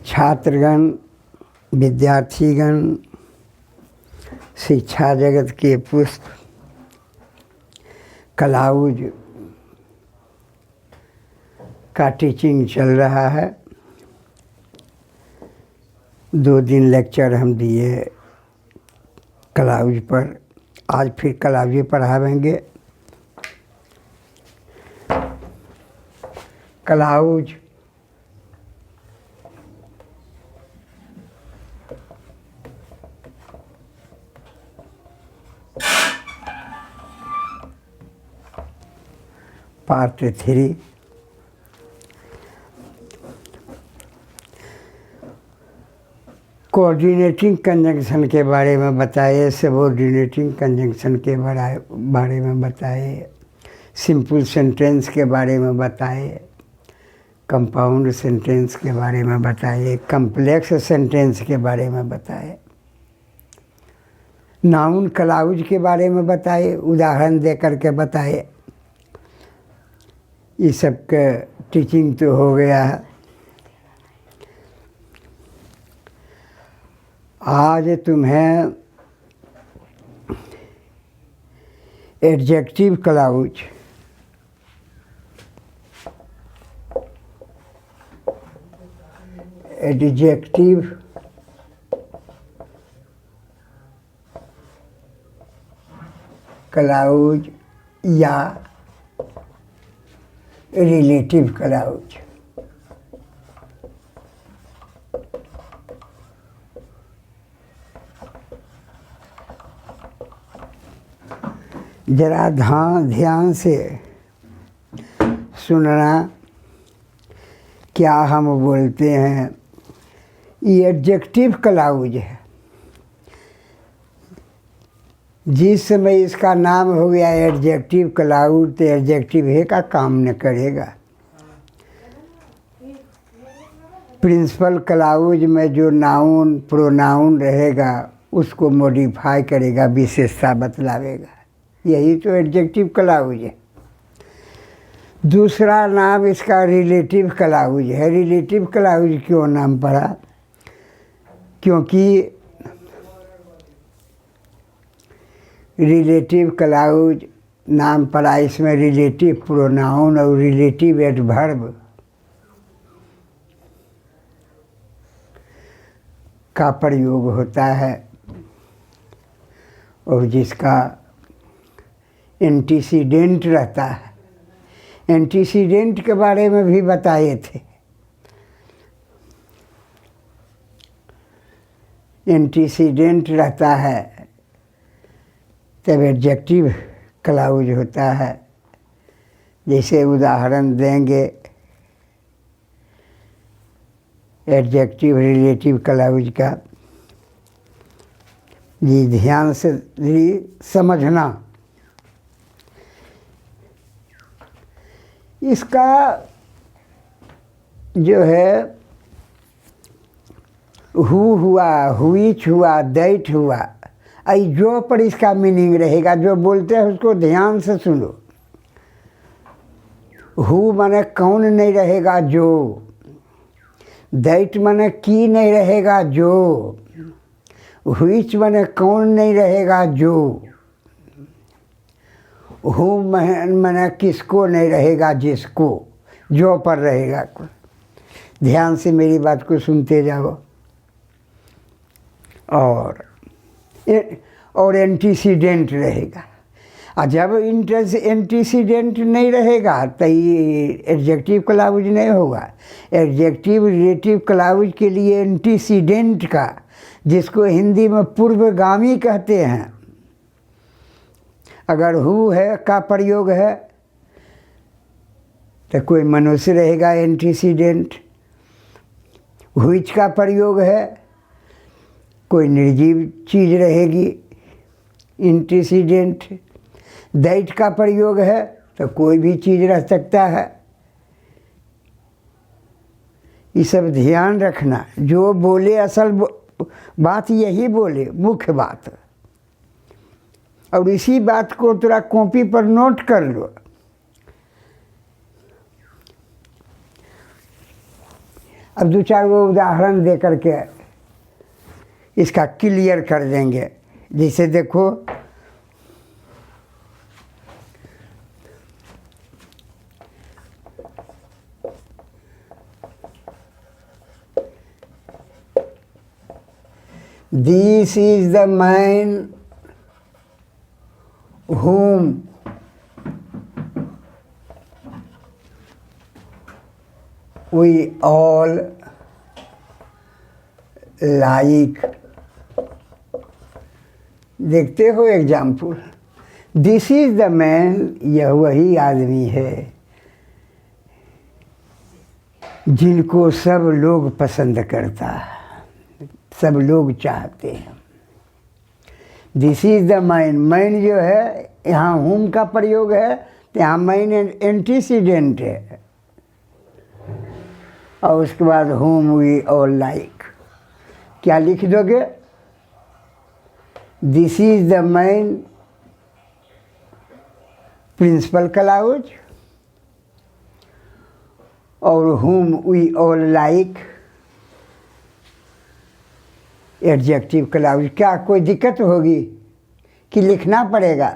छात्रगण, विद्यार्थीगण, शिक्षा जगत के पुष्प, कलाउज का टीचिंग चल रहा है। 2 दिन लेक्चर हम दिए कलाउज पर। आज फिर कलाउज पढ़ावेंगे। कलाउज पार्ट 3। कोऑर्डिनेटिंग कंजंक्शन के बारे में बताए, सबऑर्डिनेटिंग कंजंक्शन के बारे में बताए, सिंपल सेंटेंस के बारे में बताए, कंपाउंड सेंटेंस के बारे में बताए, कम्प्लेक्स सेंटेंस के बारे में बताए, नाउन क्लाउज के बारे में बताए, उदाहरण दे करके बताए। ये सब का टीचिंग तो हो गया है। आज तुम्हें एडजेक्टिव क्लाउज, एडजेक्टिव क्लाउज या रिलेटिव क्लाउज। जरा ध्यान से सुनना क्या हम बोलते हैं। ये एडजेक्टिव क्लाउज है। जिस समय इसका नाम हो गया एडजेक्टिव क्लाउज, तो एडजेक्टिव है का काम न करेगा। प्रिंसिपल क्लाउज में जो नाउन प्रोनाउन रहेगा उसको मॉडिफाई करेगा, विशेषता बतलावेगा। यही तो एडजेक्टिव क्लाउज है। दूसरा नाम इसका रिलेटिव क्लाउज है। रिलेटिव क्लाउज क्यों नाम पड़ा? क्योंकि रिलेटिव क्लाउज नाम पड़ा, इसमें रिलेटिव प्रोनाउन और रिलेटिव एडवर्ब का प्रयोग होता है और जिसका एंटीसीडेंट रहता है। एंटीसीडेंट के बारे में भी बताए थे। एंटीसीडेंट रहता है तब एडजेक्टिव क्लाउज होता है। जैसे उदाहरण देंगे एडजेक्टिव रिलेटिव क्लाउज का, जी ध्यान से समझना। इसका जो है हु हुआ, हुईच हुआ, दैट हुआ, आई जो पर इसका मीनिंग रहेगा। जो बोलते हैं उसको ध्यान से सुनो। हु माने कौन नहीं रहेगा जो, दैट माने की नहीं रहेगा जो, व्हिच माने कौन नहीं रहेगा जो, हु माने किसको नहीं रहेगा जिसको, जो पर रहेगा। ध्यान से मेरी बात को सुनते जाओ। और एंटीसीडेंट रहेगा। और जब एंटीसीडेंट नहीं रहेगा तो ये एडजेक्टिव क्लाउज नहीं होगा। एडजेक्टिव रिलेटिव क्लाउज के लिए एंटीसीडेंट का, जिसको हिंदी में पूर्वगामी कहते हैं, अगर हु है का प्रयोग है तो कोई मनुष्य रहेगा एंटीसीडेंट। व्हिच का प्रयोग है कोई निर्जीव चीज़ रहेगी एंटीसीडेंट। दैट का प्रयोग है तो कोई भी चीज़ रह सकता है। ये सब ध्यान रखना। जो बोले असल बात यही बोले, मुख्य बात। और इसी बात को थोड़ा कॉपी पर नोट कर लो। अब दो चार वो उदाहरण दे करके इसका क्लियर कर देंगे। जैसे देखो, this is the man whom we all like। देखते हो example, this is the man, यह वही आदमी है जिनको सब लोग पसंद करता है, सब लोग चाहते हैं। This is the man, man जो है यहाँ हुम का प्रयोग है तो यहाँ मैन एंटीसीडेंट है, और उसके बाद हुम वी ऑल लाइक। क्या लिख दोगे? This is the main principal clause, और whom we all like adjective clause. क्या कोई दिक्कत होगी कि लिखना पड़ेगा?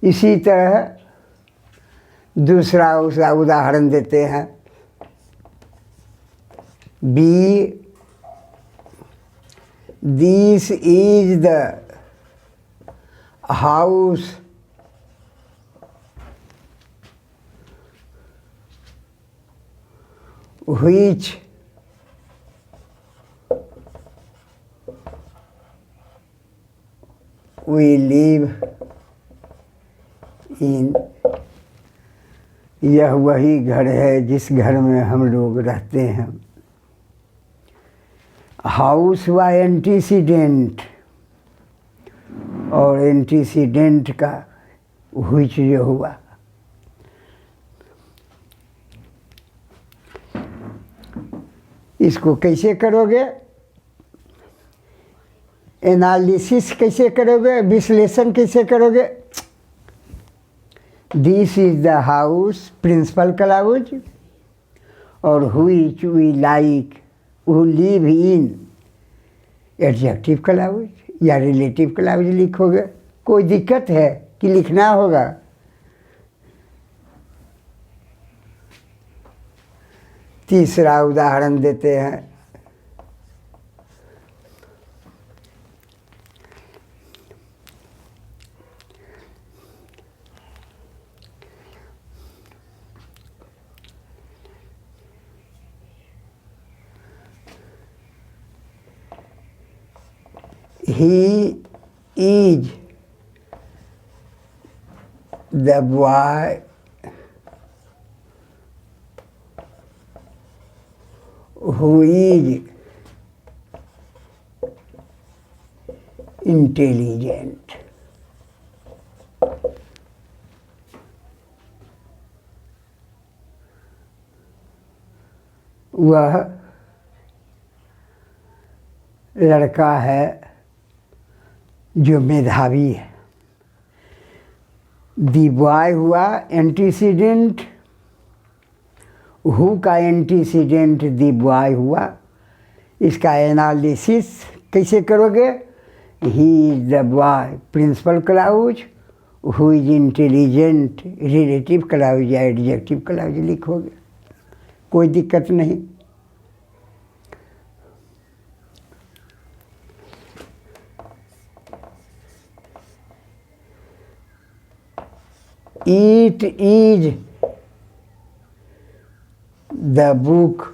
इसी तरह दूसरा उसका उदाहरण देते हैं। B, this is the house which we live in। यह वही घर है जिस घर में हम लोग रहते हैं। हाउस व एंटीसीडेंट, और एंटीसीडेंट का which जो हुआ। इसको कैसे करोगे? एनालिसिस कैसे करोगे? विश्लेषण कैसे करोगे? This is the house principal clause, और which we like who live in adjective clause या रिलेटिव क्लाउज लिखोगे। कोई दिक्कत है कि लिखना होगा? तीसरा उदाहरण देते हैं। He is the boy who is intelligent। वह लड़का है जो मेधावी है। दी बॉय हुआ एंटीसीडेंट, हु का एंटीसीडेंट दी बॉय हुआ। इसका एनालिसिस कैसे करोगे? He is the boy principal clause, who is intelligent relative clause या एडजेक्टिव क्लाउज लिखोगे। कोई दिक्कत नहीं। It is the book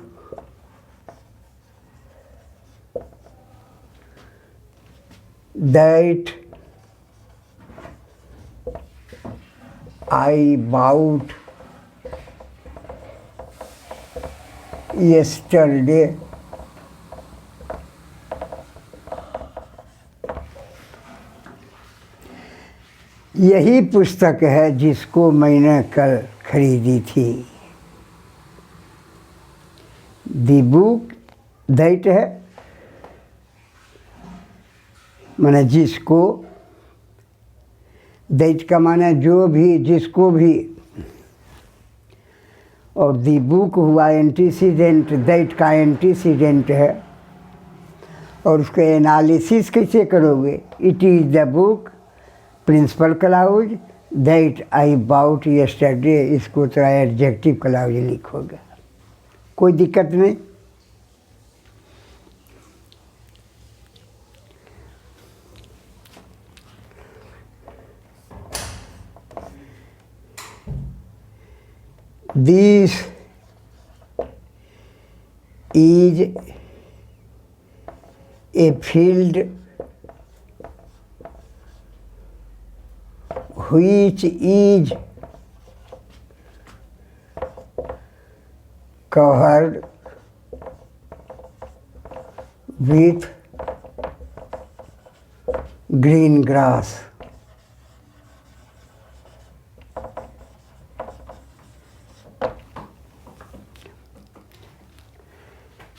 that I bought yesterday। यही पुस्तक है जिसको मैंने कल खरीदी थी। दी बुक दैट है, माने जिसको, दैट का माने जो भी, जिसको भी। और दी बुक हुआ एंटीसीडेंट, दैट का एंटीसीडेंट है। और उसके एनालिसिस कैसे करोगे? It is the book principal clause that I bought yesterday, इसको थोड़ा एडजेक्टिव क्लाउज लिखोगे, कोई दिक्कत नहीं। This is a field which is covered with green grass.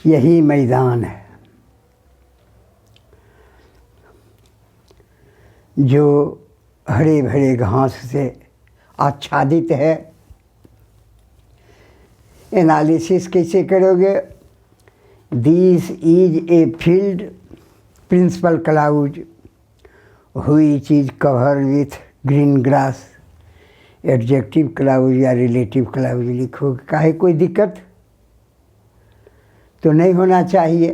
यही मैदान है जो हरे भरे घास से आच्छादित है। एनालिसिस कैसे करोगे? This is a field principal clause which is covered with green grass. Adjective clause या रिलेटिव क्लाउज लिखोगे, काहे कोई दिक्कत तो नहीं होना चाहिए।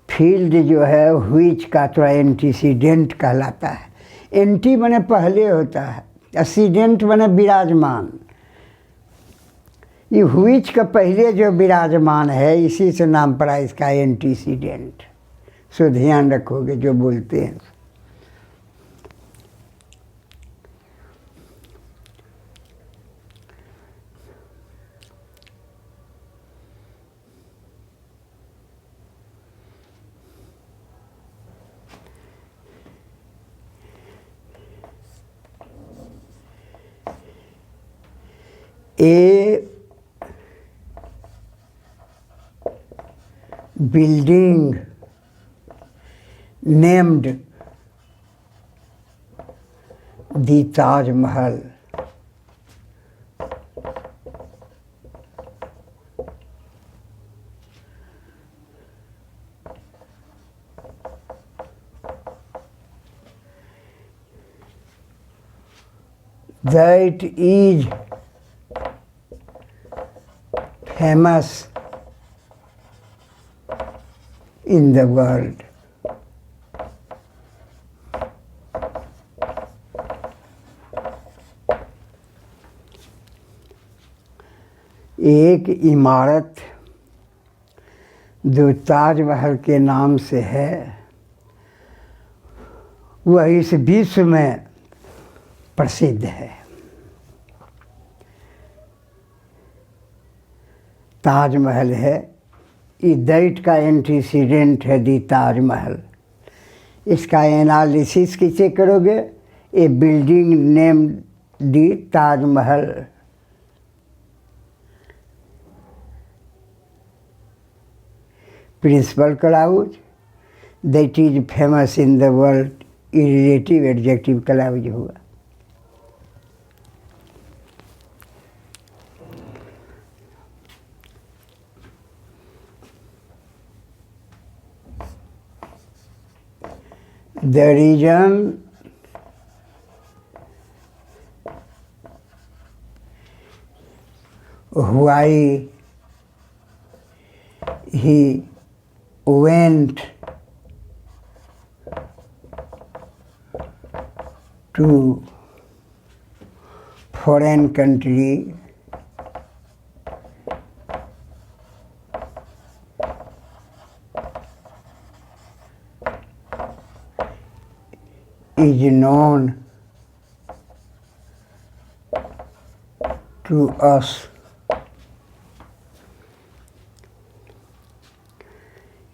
फील्ड जो है व्हिच का थोड़ा एंटीसीडेंट कहलाता है। एंटी बने पहले होता है, एसीडेंट बने विराजमान। ये व्हिच का पहले जो विराजमान है इसी से नाम पड़ा इसका एंटीसीडेंट। सो ध्यान रखोगे जो बोलते हैं। A building named the Taj Mahal that is famous in the world. एक इमारत जो ताजमहल के नाम से है वह इस विश्व में प्रसिद्ध है। ताजमहल है, ये दैट का एंटीसीडेंट है दी ताजमहल। इसका एनालिसिस कैसे करोगे? A building name the Taj Mahal. Principal clause that is famous in the world, relative adjective clause हुआ। The reason why he went to foreign country is known to us.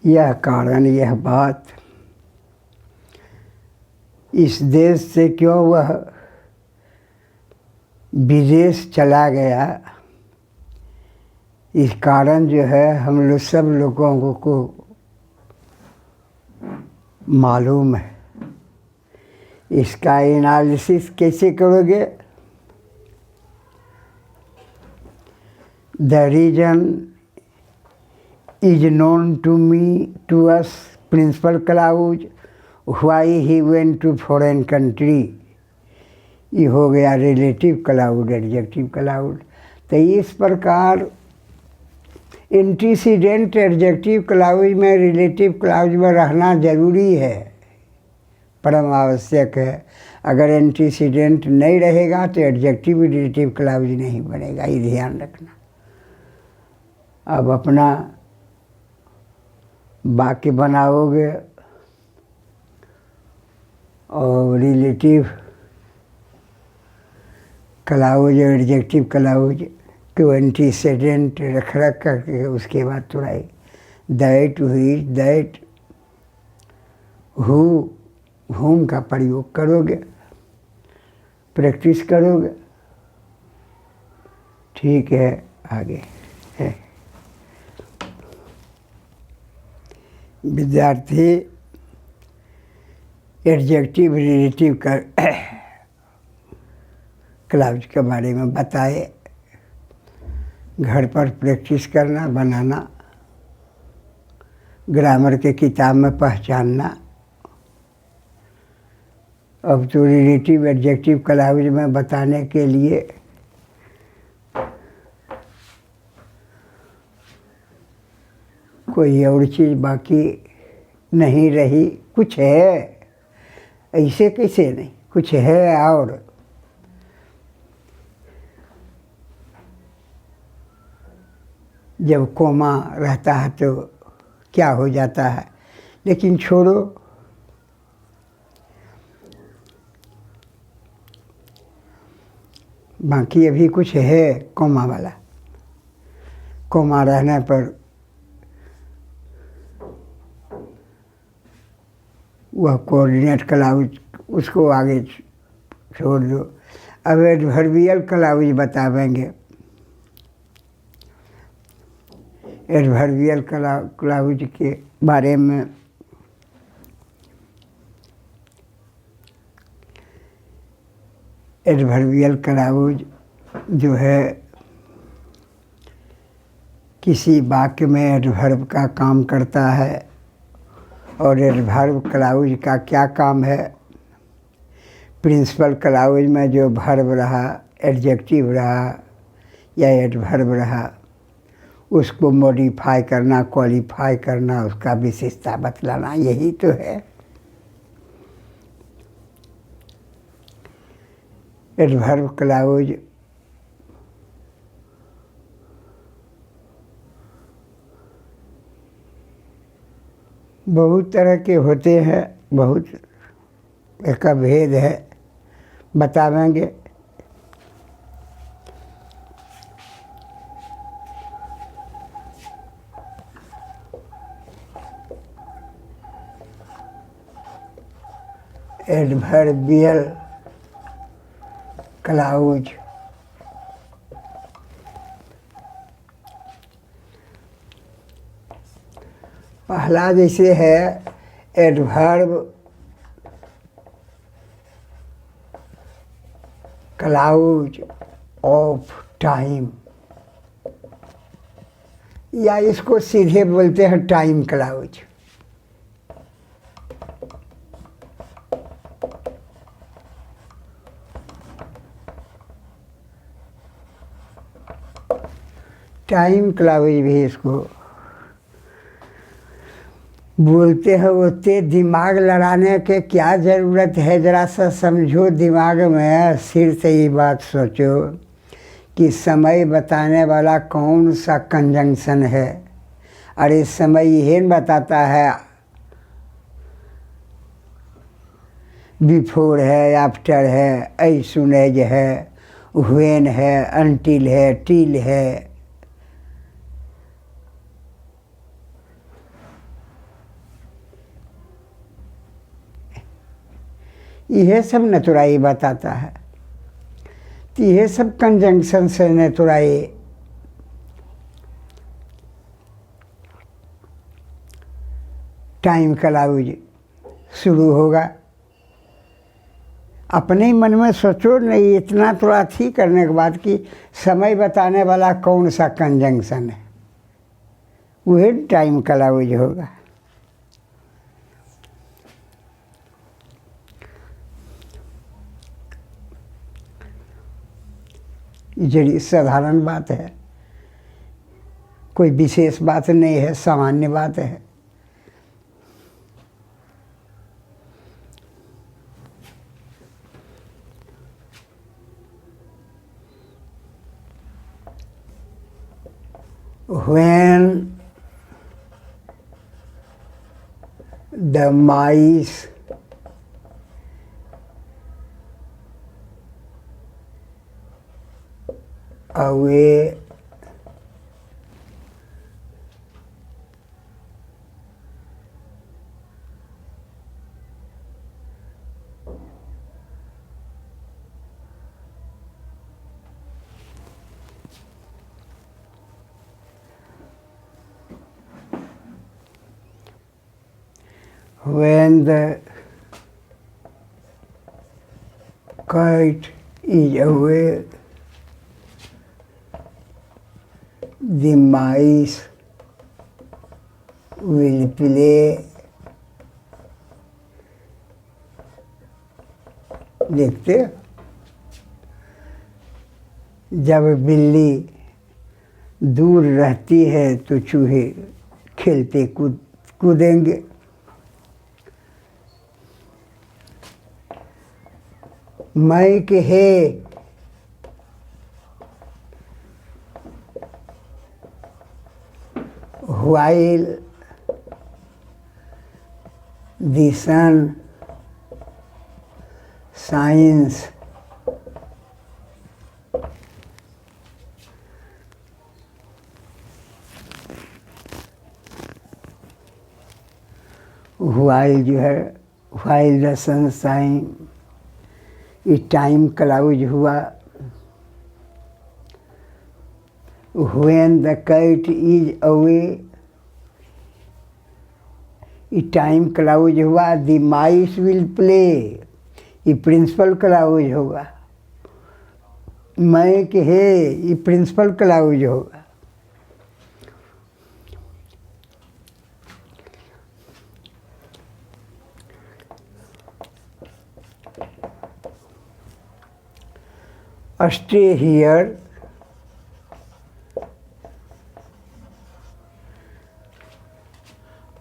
यह कारण, यह बात इस देश से क्यों वह विदेश चला गया, इस कारण जो है हम लोग सब लोगों को मालूम है। इसका एनालिसिस कैसे करोगे? The reason is known to us, Principal Clause, why he went to foreign country. ये हो गया रिलेटिव क्लाउड, एडजेक्टिव क्लाउड। तो इस प्रकार एंटीसीडेंट एडजेक्टिव क्लाउज में रिलेटिव क्लाउज में रहना जरूरी है, परम आवश्यक है। अगर एंटीसीडेंट नहीं रहेगा तो एडजेक्टिव रिलेटिव क्लाउज नहीं बनेगा, ये ध्यान रखना। अब अपना वाक्य बनाओगे और रिलेटिव क्लाउज और एडजेक्टिव क्लाउज को एंटीसीडेंट रख करके उसके बाद थोड़ा दैट, व्हिच, दैट, हु, हुम का प्रयोग करोगे, प्रैक्टिस करोगे। ठीक है, आगे है विद्यार्थी एडजेक्टिव रिलेटिव क्लाउज के बारे में बताए। घर पर प्रैक्टिस करना, बनाना, ग्रामर के किताब में पहचानना। अब तो रिलेटिव एडजेक्टिव क्लाउज में बताने के लिए कोई और चीज़ बाकी नहीं रही। कुछ है, ऐसे कैसे नहीं, कुछ है। और जब कोमा रहता है तो क्या हो जाता है, लेकिन छोड़ो। बाकी अभी कुछ है कोमा वाला। कोमा रहने पर वह कोऑर्डिनेट क्लाउज, उसको आगे छोड़ दो। अब एडवर्बियल क्लाउज बतावेंगे। एडवर्बियल क्लाउज के बारे में एडवर्बियल क्लाउज जो है किसी वाक्य में एडवर्ब का काम करता है। और एडवर्ब क्लाउज का क्या काम है? प्रिंसिपल क्लाउज में जो वर्ब रहा, एडजेक्टिव रहा या एडवर्ब रहा, उसको मॉडिफाई करना, क्वालिफाई करना, उसका विशेषता बतलाना, यही तो है एडवर्ब क्लाउज। बहुत तरह के होते हैं, बहुत का भेद है, बतावेंगे। एडवर्बियल क्लाउज पहला जैसे है एडवर्ब क्लाउज ऑफ टाइम, या इसको सीधे बोलते हैं टाइम क्लाउज। टाइम क्लाउज भी इसको बोलते हैं। उतने दिमाग लड़ाने के क्या ज़रूरत है, ज़रा सा समझो दिमाग में, सिर से ही बात सोचो कि समय बताने वाला कौन सा कंजंक्शन है। अरे समय यह बताता है, बिफोर है, आफ्टर है, एज सून एज है, व्हेन है, अनटिल है, टिल है। यह सब नेचुराई बताता है। तो यह सब कंजंक्शन से नेचुराई टाइम क्लाउज शुरू होगा। अपने ही मन में सोचो नहीं, इतना तो अथी करने के बाद कि समय बताने वाला कौन सा कंजंक्शन है, वही टाइम क्लाउज होगा। जड़ी साधारण बात है, कोई विशेष बात नहीं है, सामान्य बात है। When the mice away when the kite is away, the mice will play। देखते, जब बिल्ली दूर रहती है तो चूहे खेलते कूदेंगे। Make hay while the sun shines। while जो है, while the sun shines, ये टाइम क्लाउज हुआ। When the kite is away, ये टाइम क्लाउज हुआ। The mice will play, ये प्रिंसिपल क्लाउज होगा। Make hay, ये प्रिंसिपल क्लाउज होगा। Stay here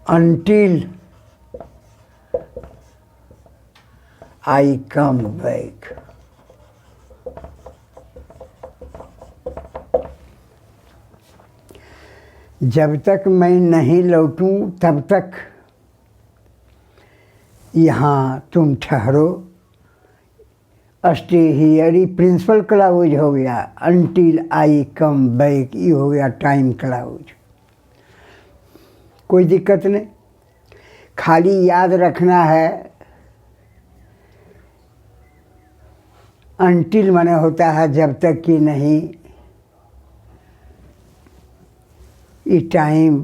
until I come back। जब तक मैं नहीं लौटूं तब तक यहाँ तुम ठहरो। स्टे हियर प्रिंसिपल क्लाउज हो गया। अनटिल आई कम बैक ये हो गया टाइम क्लाउज। कोई दिक्कत नहीं, खाली याद रखना है अनटिल माने होता है जब तक कि नहीं। ये टाइम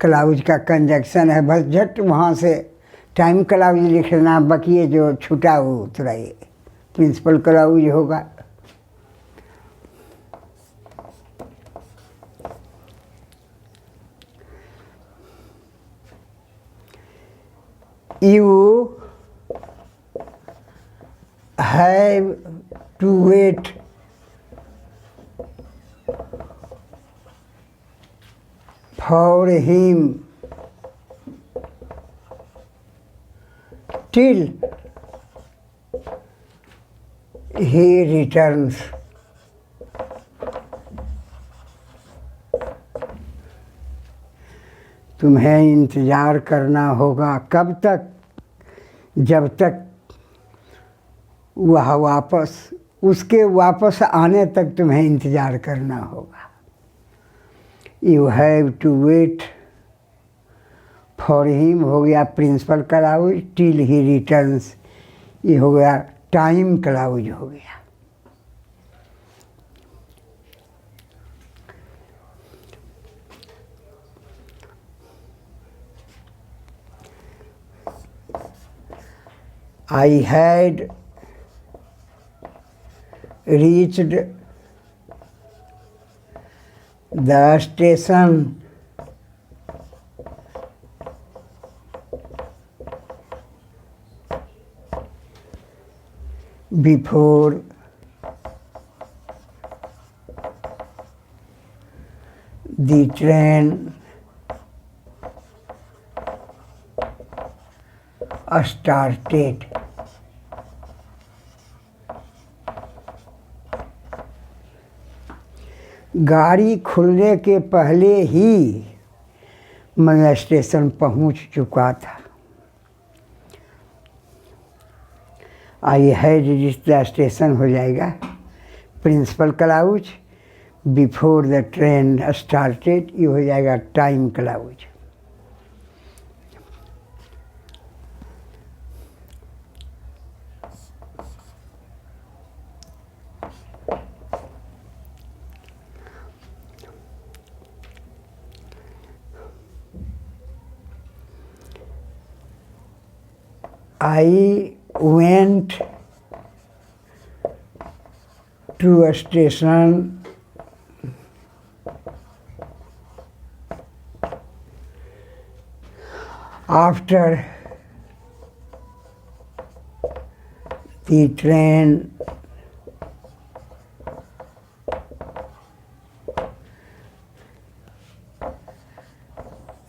क्लाउज का कंजक्शन है, बस झट वहाँ से टाइम क्लाउज लिखना, बाकी ये जो छूटा वो थोड़ा ये प्रिंसिपल क्लाउज होगा। You have to wait for him till he returns। तुम्हें इंतज़ार करना होगा कब तक? जब तक वह वापस, उसके वापस आने तक तुम्हें इंतज़ार करना होगा। You have to wait for him हो गया principal clause. Till he returns ये हो गया टाइम क्लाउज हो गया। I had reached the station before the train started. गाड़ी खुलने के पहले ही मैं स्टेशन पहुंच चुका था। I had reached the station हो जाएगा principal clause, before the train started ये हो जाएगा time clause. I went to a station after the train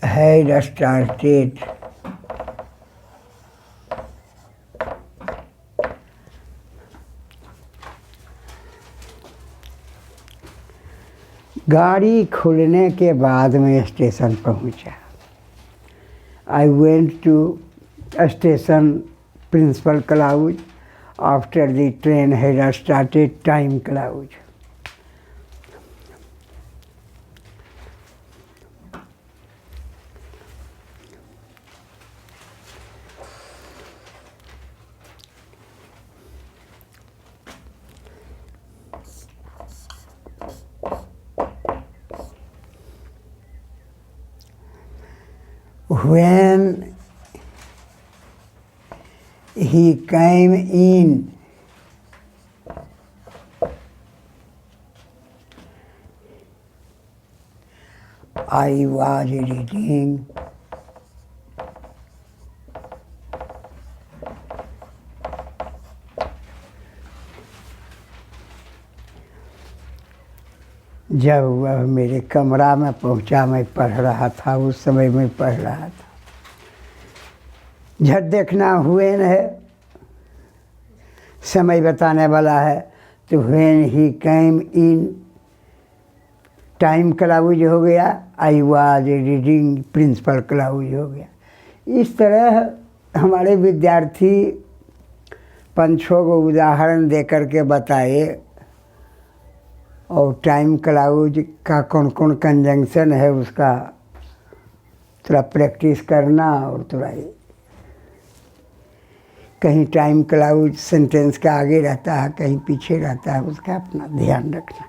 had started. गाड़ी खुलने के बाद मैं स्टेशन पहुंचा। I went to station principal clause after the train had started time clause. When he came in, I was reading जब वह मेरे कमरा में पहुंचा मैं पढ़ रहा था, उस समय मैं पढ़ रहा था। झट देखना हुए न है, समय बताने वाला है, तो when he came in time clause हो गया, I was reading principal clause हो गया। इस तरह हमारे विद्यार्थी 5-6 को उदाहरण दे करके बताए और टाइम क्लाउज का कौन कौन कंजंक्शन है उसका थोड़ा प्रैक्टिस करना, और थोड़ा कहीं टाइम क्लाउज सेंटेंस का आगे रहता है कहीं पीछे रहता है, उसका अपना ध्यान रखना।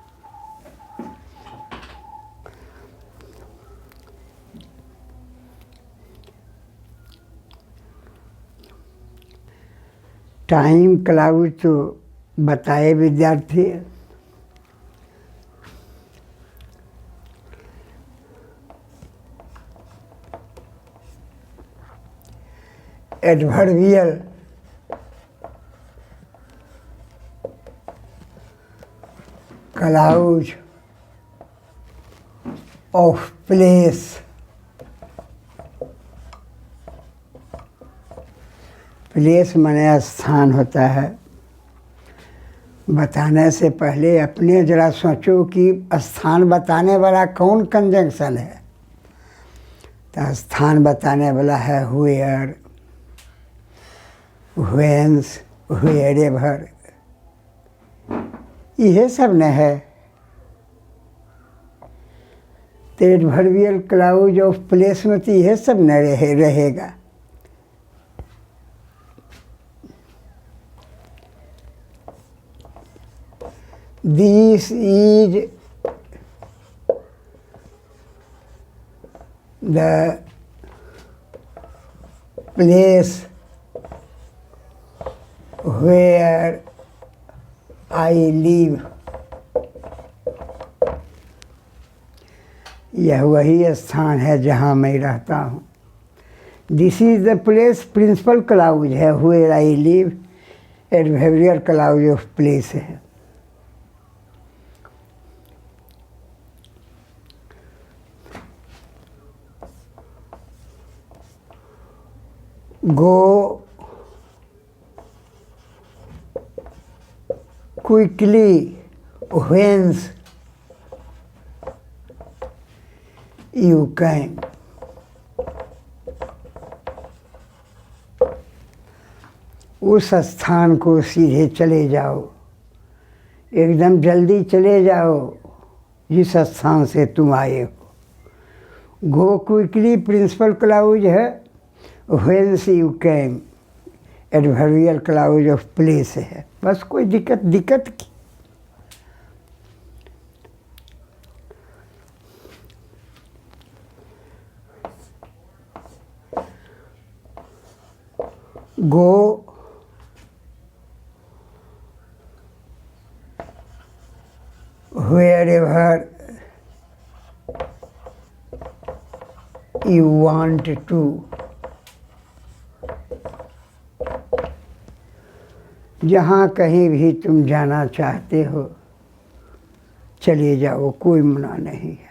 टाइम क्लाउज तो बताए विद्यार्थी, adverbial clause of place place माने स्थान होता है। बताने से पहले अपने जरा सोचो कि स्थान बताने वाला कौन कंजंक्शन है। तो स्थान बताने वाला है वेयर, व्हेंस, व्हेरेवर, यह सब न है। तो एडवर्बियल क्लाउज ऑफ प्लेस में तो यह सब न रहेगा। This is the place where I live, यह वही स्थान है जहाँ मैं रहता हूँ। This is the place principal clause है, where I live. Adverbial clause of place है। Go quickly whence you can, उस स्थान को सीधे चले जाओ, एकदम जल्दी चले जाओ जिस स्थान से तुम आए हो। गो क्विकली प्रिंसिपल क्लाउज है, whence you came adverbial clause of place है। बस कोई दिक्कत की। गो wherever you want to, जहाँ कहीं भी तुम जाना चाहते हो चले जाओ, कोई मना नहीं है।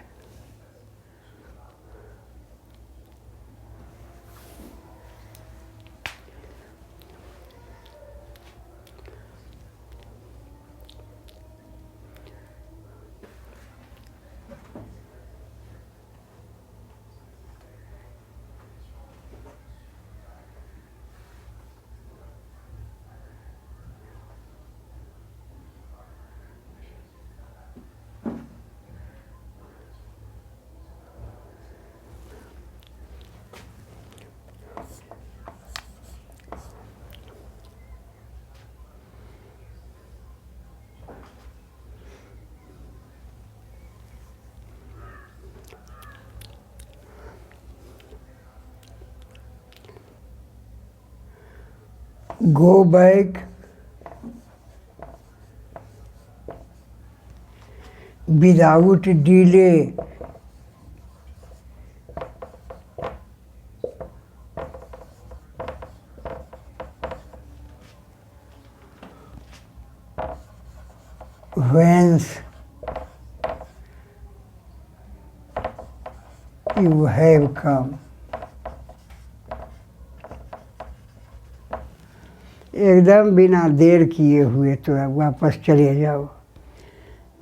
Go back without delay. Whence you have come. एकदम बिना देर किए हुए तो वापस चले जाओ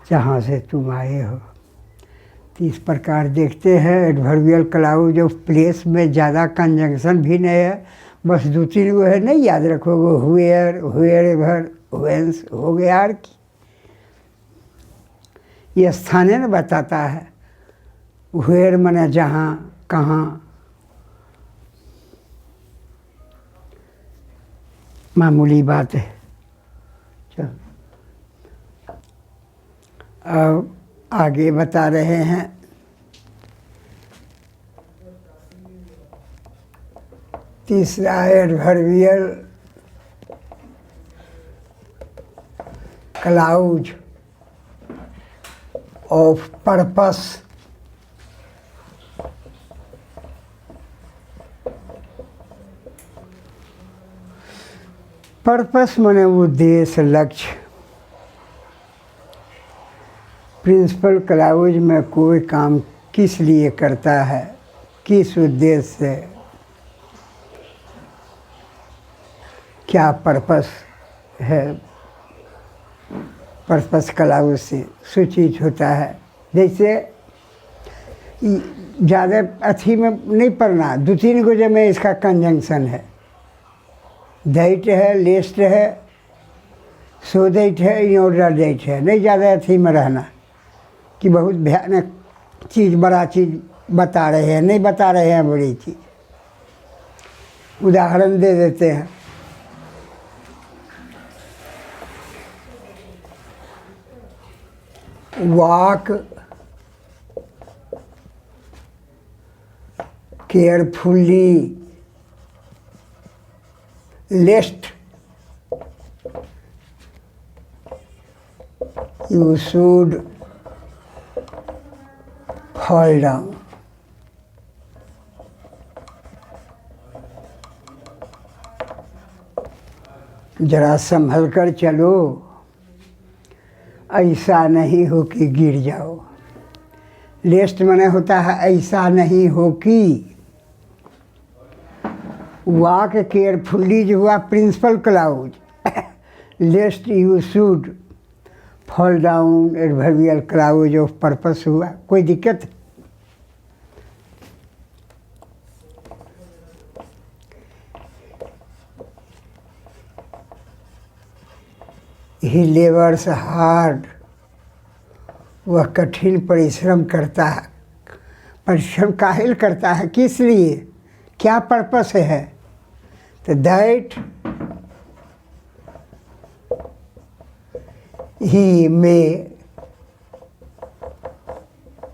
जहाँ से तुम आए हो। तो इस प्रकार देखते हैं एडवर्बियल क्लाउज ऑफ प्लेस में ज़्यादा कंजंक्शन भी नहीं है, बस दो तीन वो है, नहीं याद रखोगे। हुएर, हुएर एवर, व्हेंस हो गया यार की। ये स्थाने न बताता है। हुएर माने जहाँ, कहाँ। मामूली बात है। चल अब आगे बता रहे हैं। तीसरा adverbial clause of purpose. Purpose माने उद्देश्य, लक्ष्य। प्रिंसिपल क्लाउज में कोई काम किस लिए करता है, किस उद्देश्य से, क्या पर्पस है, पर्पस क्लाउज से सूचित होता है। जैसे ज़्यादा अथी में नहीं पढ़ना, दो तीन गो जब में इसका कंजंक्शन है। दैट है, लेस्ट है, सो दैट है, इन ऑर्डर दैट है। नहीं ज़्यादा अथी में रहना कि बहुत भयानक चीज़, बड़ा चीज़ बता रहे हैं, नहीं बता रहे हैं बड़ी चीज़। उदाहरण दे देते हैं। Walk carefully lest you should fall down. जरा संभल कर चलो, ऐसा नहीं हो कि गिर जाओ। लेस्ट माने होता है ऐसा नहीं हो कि। वॉक केयरफुली जो हुआ principal clause, lest you should fall down adverbial clause of purpose हुआ। कोई दिक्कत? ही लेवर्स हार्ड, वह कठिन परिश्रम करता है। परिश्रम काहिल करता है, किस लिए, क्या पर्पस है? तो that he may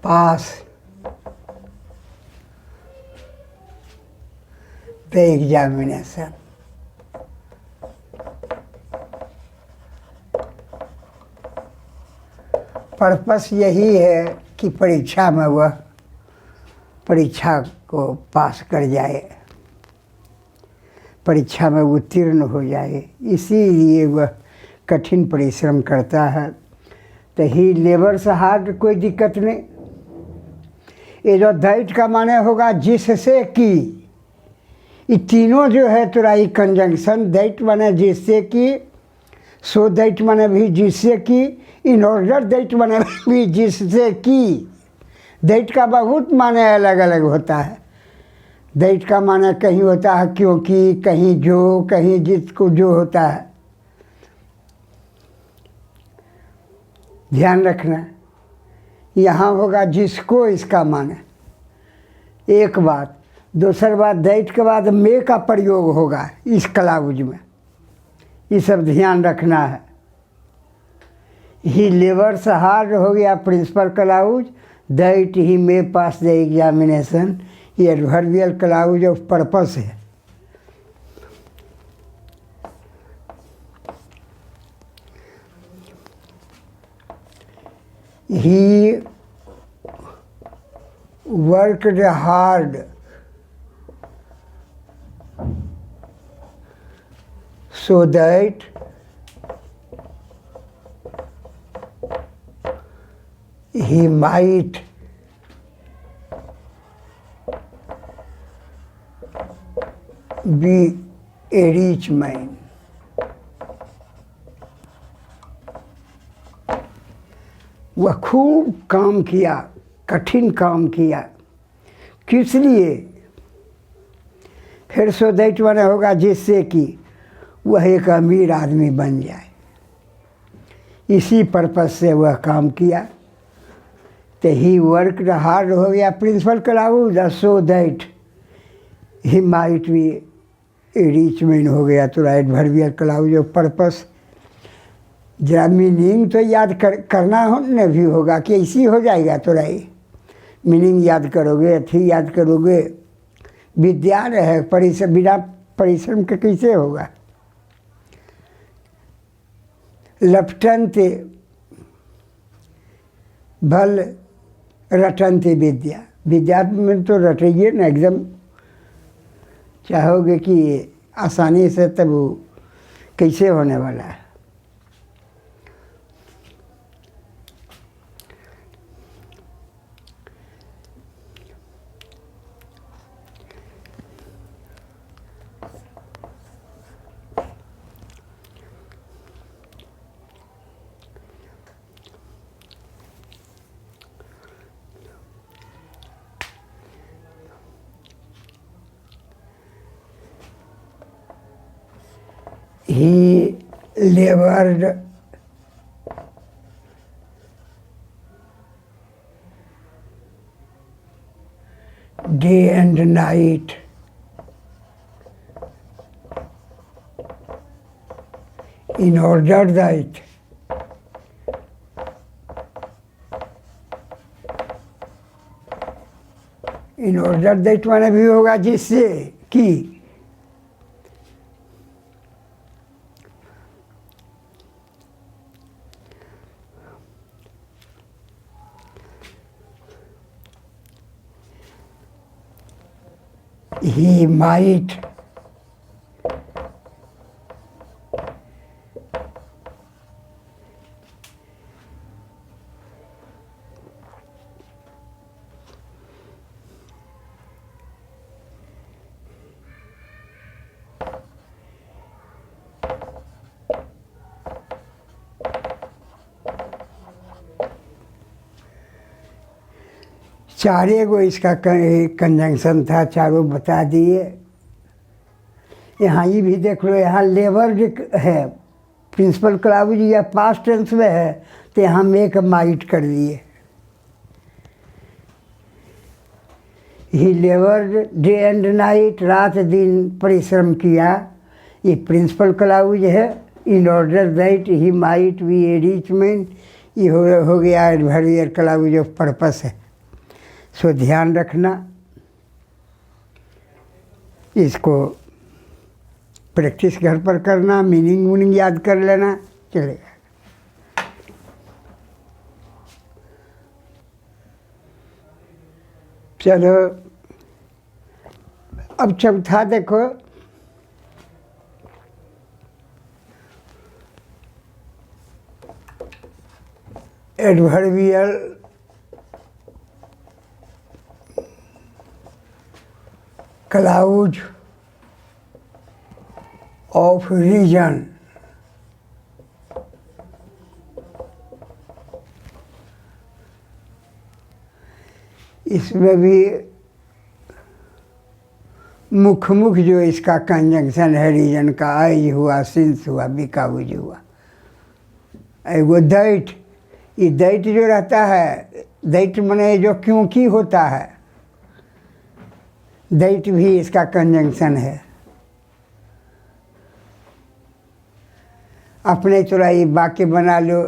pass the examination. Purpose यही है कि परीक्षा में वह परीक्षा को पास कर जाए, परीक्षा में उत्तीर्ण हो जाए, इसीलिए वह कठिन परिश्रम करता है। तो ही लेबर्स हार्ड, कोई दिक्कत नहीं। ये जो दैट का माने होगा जिससे कि, ये तीनों जो है तुराई कंजंक्शन, दैट माने जिससे कि, सो दैट माने भी जिससे कि, इन ऑर्डर दैट माने भी जिससे कि। दैट का बहुत माने अलग अलग होता है। दैट का माने कहीं होता है क्योंकि, कहीं जो, कहीं जिसको जो होता है। ध्यान रखना, यहाँ होगा जिसको, इसका माने एक बात। दूसरी बात, दैट के बाद मे का प्रयोग होगा इस क्लाउज में, ये सब ध्यान रखना है। ही लेवर्स हार्ड हो गया principal clause, that he may pass the examination, ये एडवर्बियल क्लाउज ऑफ पर्पस है। He worked hard so that he might be a rich man। वह खूब काम किया, कठिन काम किया, किस लिए? फिर सो दैट माने होगा जिससे कि वह एक अमीर आदमी बन जाए, इसी पर्पस से वह काम किया। तो ही वर्कड हार्ड हो गया principal clause, so that he might be a rich man हो गया तो एडवर्बियल क्लाउज ऑफ पर्पस। जरा मीनिंग तो याद करना होने भी होगा कि ऐसी हो जाएगा तो मीनिंग याद करोगे, अथी याद करोगे। विद्या है, परिश्रम बिना परिश्रम के कैसे होगा? लपटनते भल रटनते विद्या, विद्या में तो रटिए ना, एकदम चाहोगे कि आसानी से, तब वो कैसे होने वाला है। He labored day and night in order that माने भी होगा जिससे कि, he might चारे गो इसका कंजंक्शन था, चारों बता दिए। यहाँ ये भी देख लो, यहाँ लेबर है, प्रिंसिपल क्लाउज या पास्ट टेंस में है तो यहाँ मेक माइट कर दिए। ही लेबर डे एंड नाइट, रात दिन परिश्रम किया, ये प्रिंसिपल क्लाउज है। In order that he might be a rich man, ये हो गया एडवर्बियल क्लाउज ऑफ पर्पस है। सो ध्यान रखना, इसको प्रैक्टिस घर पर करना, मीनिंग वूनिंग याद कर लेना, चलेगा। चलो अब चौथा देखो, एडवर्बियल क्लाउज ऑफ रीजन। इसमें भी मुख जो इसका कंजंक्शन है रीजन का, आई हुआ, सिंस हुआ, बिकाउज हुआ। एगो दैट, ये दैट जो रहता है, दैट माने जो क्योंकि होता है, दैट भी इसका कंजंक्शन है। अपने थोड़ा ये वाक्य बना लो,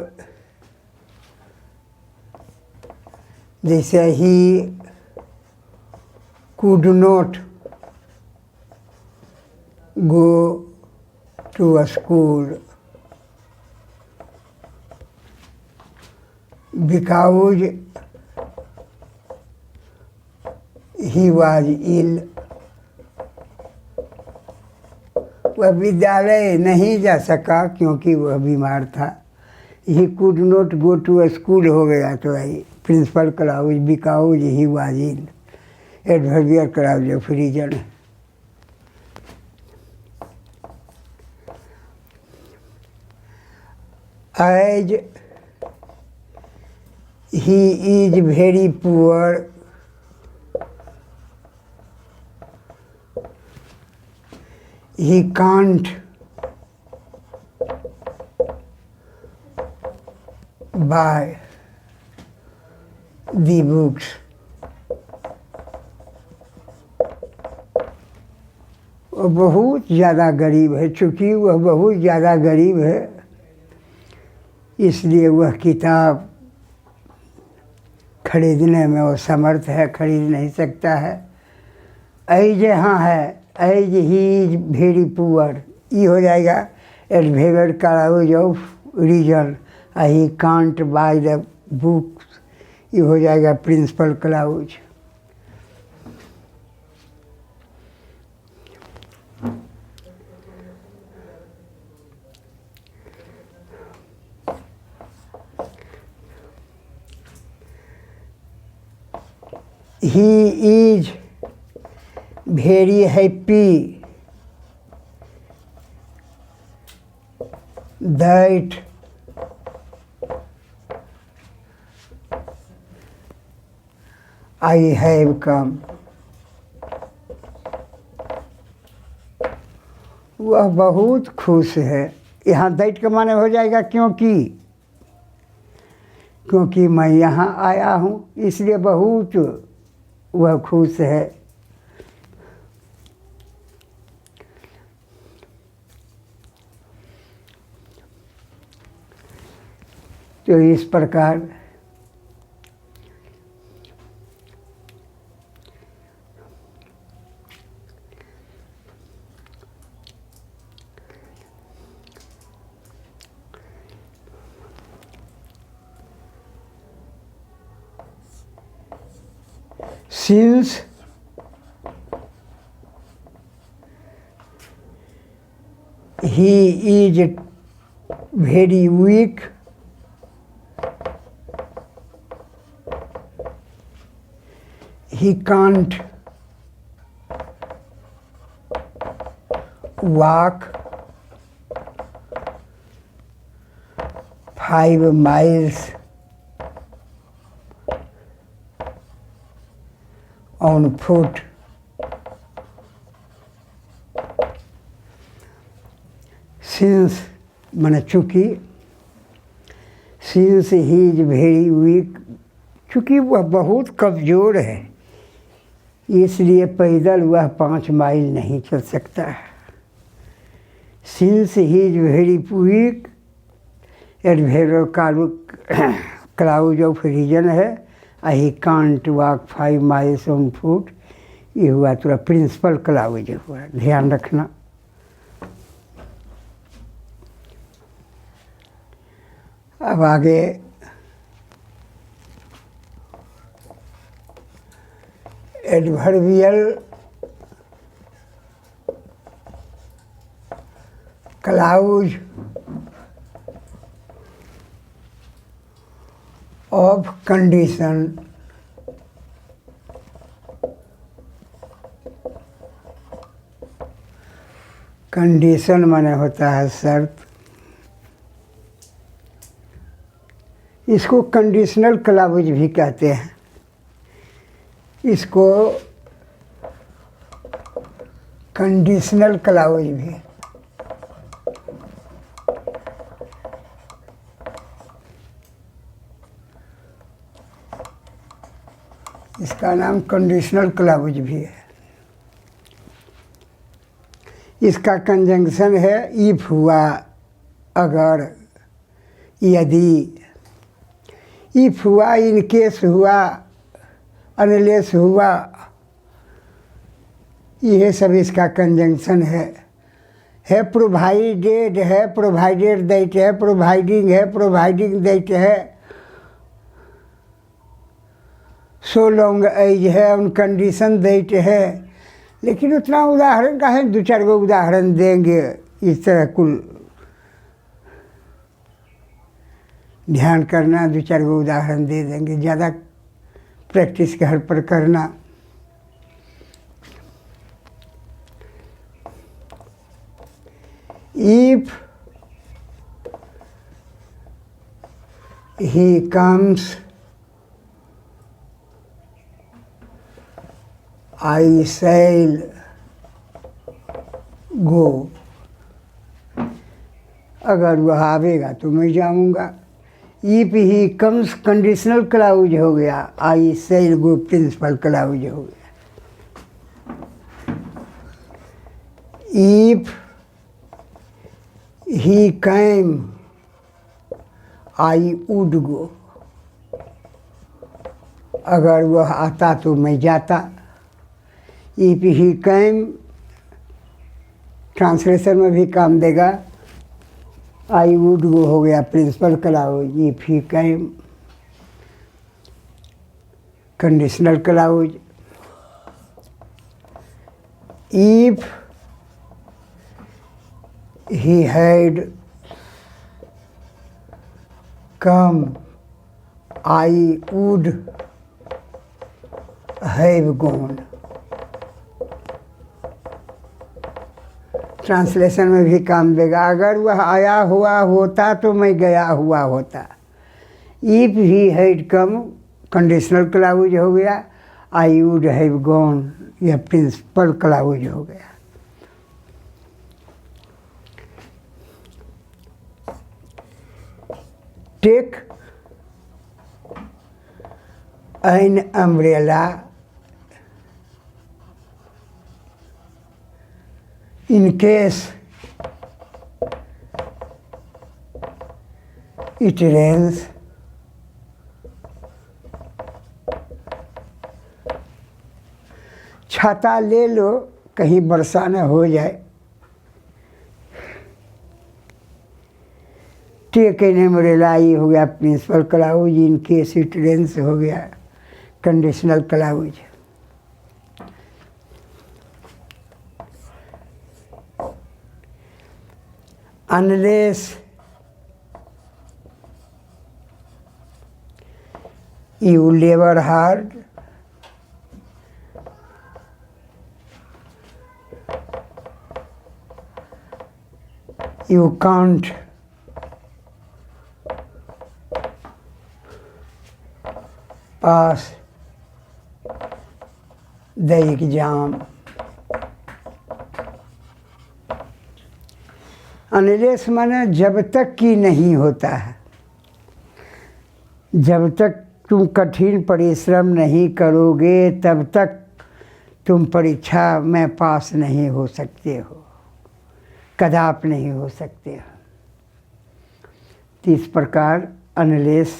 जैसे he could not go to a school because he was ill, वह विद्यालय नहीं जा सका क्योंकि वह बीमार था। He could not go to a school हो गया तो आई principal clause, because he was ill, adverbial clause of reason. As he is very poor, he can't buy the books. वह बहुत ज़्यादा गरीब है, चूँकि वह बहुत ज़्यादा गरीब है इसलिए वह किताब खरीदने में वो समर्थ है, खरीद नहीं सकता है। एज यहाँ है, as he is very poor, ये हो जाएगा adverbial clause of reason. He can't buy the books, ये हो जाएगा principal clause. He is very happy that I have come, वह बहुत खुश है। यहाँ दैट का माने हो जाएगा क्योंकि मैं यहाँ आया हूँ इसलिए बहुत वह खुश है। तो इस प्रकार since He is very weak. He can't walk 5 miles on foot. Since माने चूँकि since he is very weak, चूँकि वह बहुत कमज़ोर है इसलिए पैदल वह 5 माइल नहीं चल सकता है। Since he is very weak, adverb clause of reason है, he can't walk 5 miles on foot, ये हुआ थोड़ा प्रिंसिपल क्लाउज हुआ, ध्यान रखना। अब आगे adverbial clause of condition condition माने होता है शर्त। इसको कंडीशनल क्लाउज भी कहते हैं। इसको कंडीशनल क्लाउज भी। इसका नाम कंडीशनल क्लाउज भी है। इसका कंजंक्शन है इफ हुआ, अगर, यदि। इफ हुआ, इन केस हुआ, अनलेस हुआ, यह सब इसका कंजंक्शन है प्रोवाइडेड है, प्रोवाइडेड दैट है, प्रोवाइडिंग है, प्रोवाइडिंग दैट है, सो लॉन्ग एज है, उन कंडीशन दैट है। लेकिन उतना उदाहरण का है, 2-4 गो उदाहरण देंगे इस तरह कुल ध्यान करना, 2-4 गो उदाहरण दे देंगे, ज़्यादा प्रैक्टिस घर पर करना। If he comes, I shall go. अगर वह आवेगा तो मैं जाऊंगा। If he comes conditional clause हो गया, I shall go principal clause हो गया। If he came, I would go. अगर वह आता तो मैं जाता। If he came ट्रांसलेशन में भी काम देगा। I would go हो गया principal clause. If he came conditional clause. If he had come, I would have gone। Translation में भी काम देगा। अगर वह आया हुआ होता तो मैं गया हुआ होता। If he had come conditional clause हो गया। आई वुड हैव गॉन, यह प्रिंसिपल क्लाउज हो गया। Take an umbrella in case it rains। छाता ले लो कहीं वर्षा न हो जाए। टेक एन अम्ब्रेला ये हो गया principal clause. In case it rains हो गया conditional clause. unless you labor hard, you can't pass the exam. Unless माने जब तक कि नहीं होता है, जब तक तुम कठिन परिश्रम नहीं करोगे तब तक तुम परीक्षा में पास नहीं हो सकते हो, कदाप नहीं हो सकते हो। तो इस प्रकार unless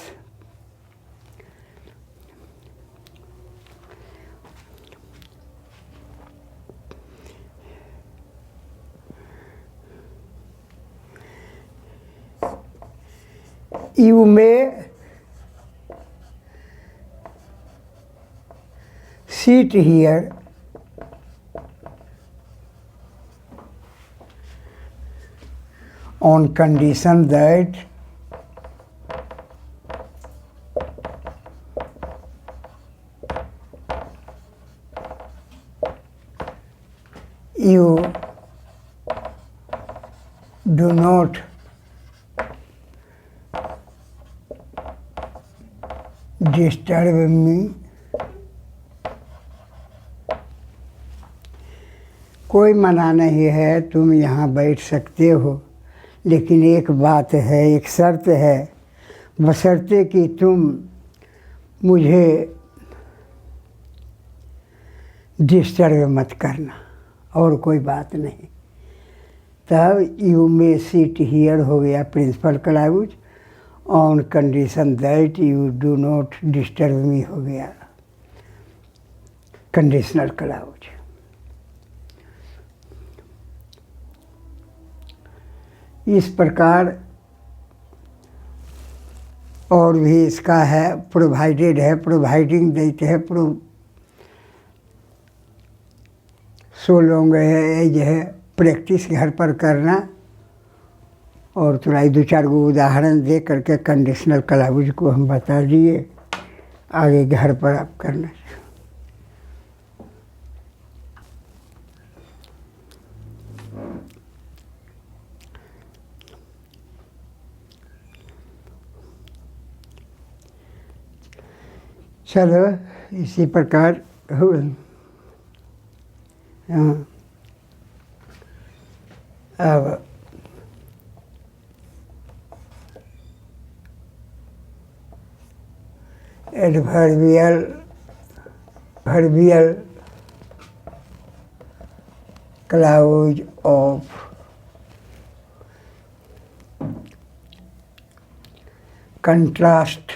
you may sit here on condition that you do not disturb me। कोई मना नहीं है, तुम यहाँ बैठ सकते हो, लेकिन एक बात है, एक शर्त है, बशर्ते कि तुम मुझे डिस्टर्ब मत करना, और कोई बात नहीं। तब यू मे सिट हियर हो गया principal clause, on condition that you do not disturb me हो गया कंडीशनल क्लाउज। इस प्रकार और भी इसका है, प्रोवाइडेड है, प्रोवाइडिंग देते हैं, सो लॉन्ग है, एज है, प्रैक्टिस घर पर करना। और थोड़ा ही 2-4 गो उदाहरण दे करके कंडीशनल क्लाउज को हम बता दिए, आगे घर पर आप करना। चलो इसी प्रकार हो। हाँ, अब adverbial clause of contrast.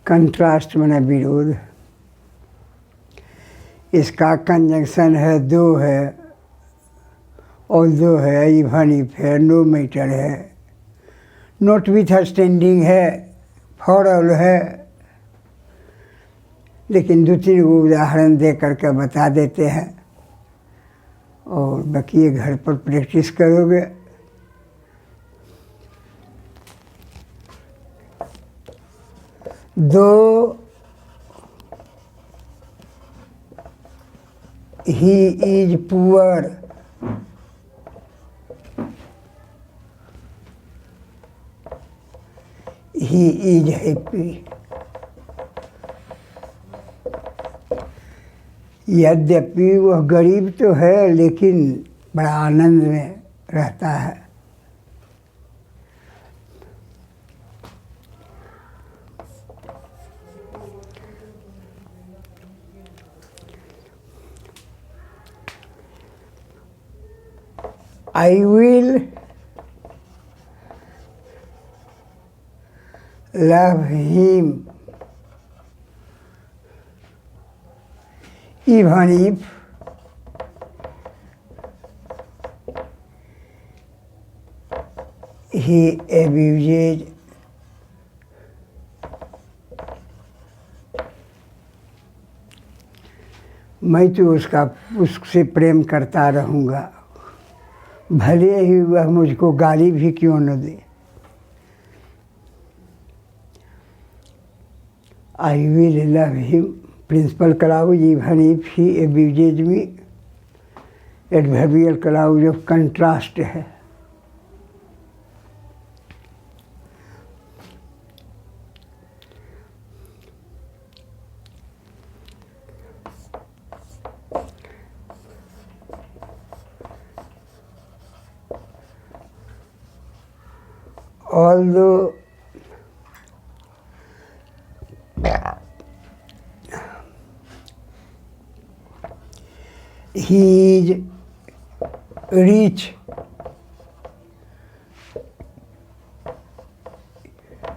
Contrast माने विरोध। इसका कंजंक्शन है, दो है, और दो है, इवन इफ है, नो मैटर है, नॉट विथ स्टैंडिंग है, फॉर ऑल है। लेकिन 2-3 गो उदाहरण दे करके बता देते हैं, और बाकी ये घर पर प्रैक्टिस करोगे। दो he is poor, he is happy। यद्यपि वह गरीब तो है, लेकिन बड़ा आनंद में रहता है। I will love him even if he abuses मैं तो उससे प्रेम करता रहूँगा, भले ही वह मुझको गाली भी क्यों न दे। I will love him. Principal cloud even if he abuses me. Adverbial cloud of contrast है। Although he is rich,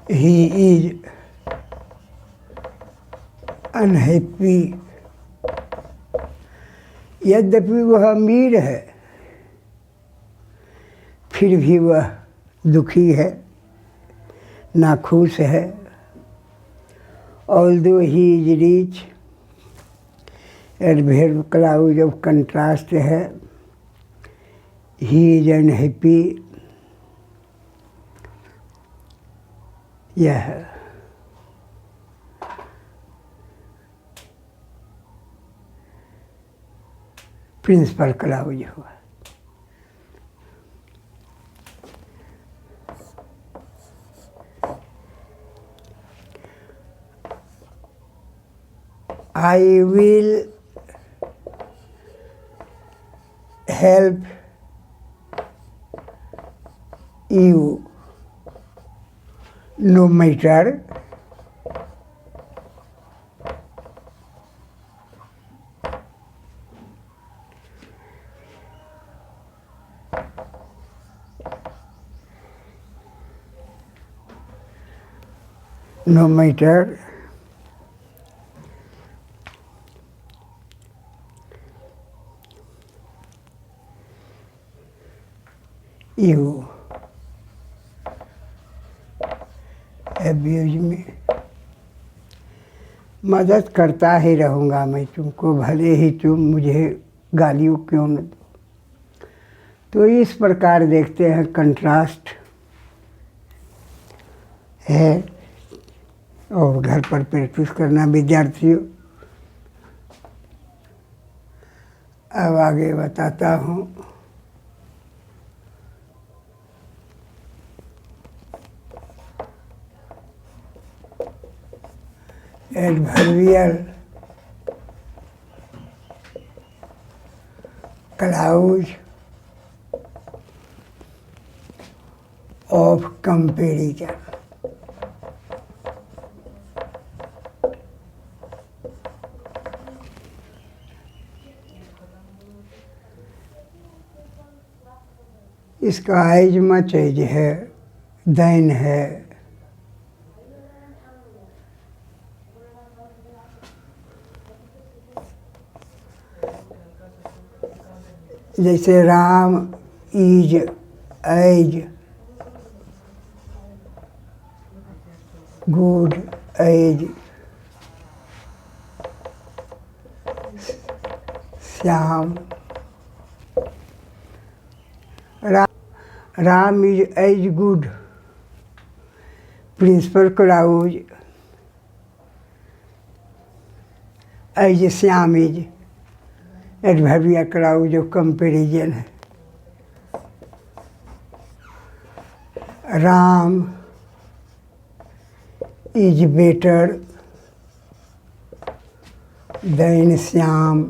he is unhappy। यद्यपि वह अमीर है, फिर भी वह दुखी है, नाखुश है। Although he is rich, adverb clause of contrast है, he is unhappy। यह प्रिंसिपल क्लाउज हुआ। I will help you no matter you abuse me। मदद करता ही रहूँगा मैं तुमको, भले ही तुम मुझे गालियों क्यों न दो। तो इस प्रकार देखते हैं कंट्रास्ट है, और घर पर प्रैक्टिस करना विद्यार्थियों। अब आगे बताता हूँ। Adverbial clause of comparison. इसका एज मच एज है, देन है। जैसे Ram is as good as Shyam. Ram is as good principal clause as Shyam is adverbial clause of comparison है। Ram is better than Shyam.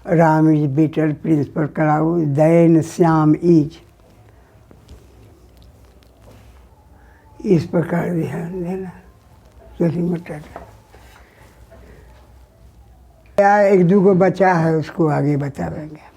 Ram is better principal clause than Shyam is. इस प्रकार ध्यान देना। चलिए मटर एक दो बचा है, उसको आगे बताएंगे।